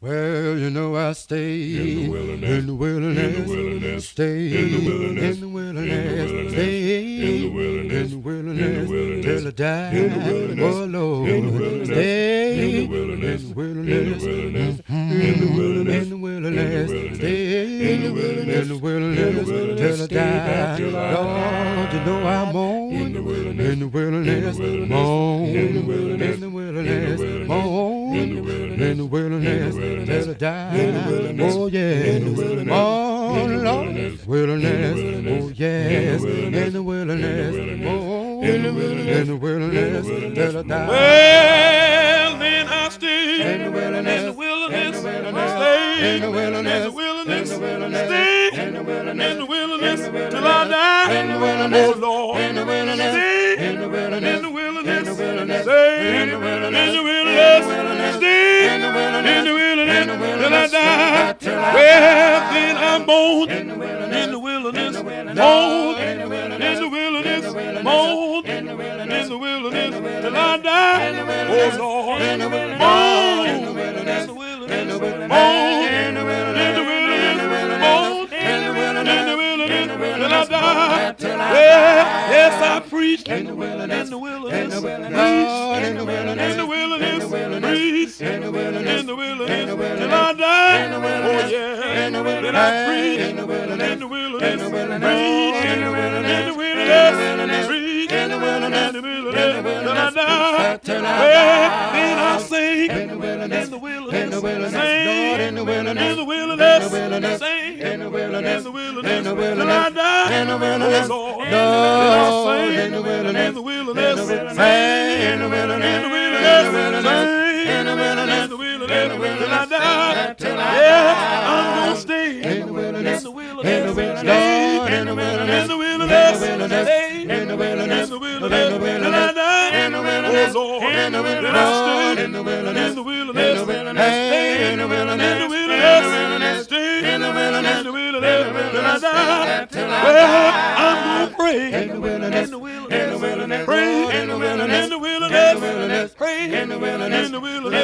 Well, you know I stay in the wilderness, in the wilderness, in the wilderness, stay in the wilderness, in the wilderness, stay in the wilderness, in the wilderness till I die. in the wilderness, Oh Lord, in the wilderness, stay in the wilderness, in the wilderness, in the wilderness, in the wilderness, stay in the wilderness, in the wilderness till I die. Lord, you know I'm on in the wilderness, in the wilderness, moan in the wilderness, in the wilderness, moan in the wilderness, in the wilderness till I die. in the wilderness, Oh yes, in the wilderness, oh in the Lord, wilderness, wilderness. Oh yes, in the wilderness, oh in the wilderness, in the wilderness till I die. Well, then I stay In the wilderness, in the wilderness, in the wilderness, stay in the wilderness, in the wilderness, in the wilderness, stay in the wilderness, in the wilderness in the wilderness, till I die. in the wilderness, Oh Lord, in the wilderness, stay in the wilderness, in the wilderness, in the wilderness, stay in the wilderness, in the in the wilderness, wilderness, stay in the wilderness, in the wilderness in the till I wilderness, die. till I Well, die. then I'm born In the wilderness, in the wilderness, in the wilderness, born in the wilderness, in the wilderness, in the wilderness, born in the wilderness, in the wilderness in the till I wilderness, die. in the wilderness, Oh Lord, in the wilderness, born in the wilderness, in the wilderness, in the wilderness, born in the wilderness, in the in the wilderness, wilderness, born in the wilderness, in the in the wilderness till I wilderness, die. till I Well, yes, die. I preach In the wilderness, in the in wilderness, the wilderness, preach in the wilderness, in the wilderness, in the wilderness, preach in the wilderness, in the in wilderness the wilderness, till I die. in the Oh wilderness, yeah, in the then I wilderness, preach in the wilderness, in the wilderness, in the wilderness, preach in the wilderness, in the in the wilderness, wilderness, preach in the wilderness, in the in the wilderness till I wilderness, die. till I Well, then I die. sing In the wilderness, in the in the wilderness, wilderness, sing Lord, in the wilderness, in the in the wilderness, wilderness, sing in the wilderness, in the in wilderness the till I wilderness, die. in the wilderness, Oh Lord, then I Lord, sing in the wilderness, in the in wilderness, the wilderness, sing in the wilderness, in the in the wilderness, wilderness, sing in the wilderness, in the in the wilderness till I wilderness, die. till I Yeah, I'm die. gonna stay In the wilderness, in the in the wilderness, wilderness, stay Lord, in the wilderness, in the in the wilderness, wilderness, stay in the wilderness, in the in the wilderness till I wilderness, die. in the wilderness, Oh Lord, in the then wilderness, I Lord, stay in the wilderness, in the in the wilderness, wilderness, stay in the wilderness, in the in the wilderness, wilderness, stay in the in wilderness, the in the wilderness till I wilderness, die. till I Well, I'm die. gonna pray In the wilderness, in the in the wilderness, wilderness, pray Lord, in the wilderness, in the in the wilderness, wilderness, pray in the wilderness, in the in the wilderness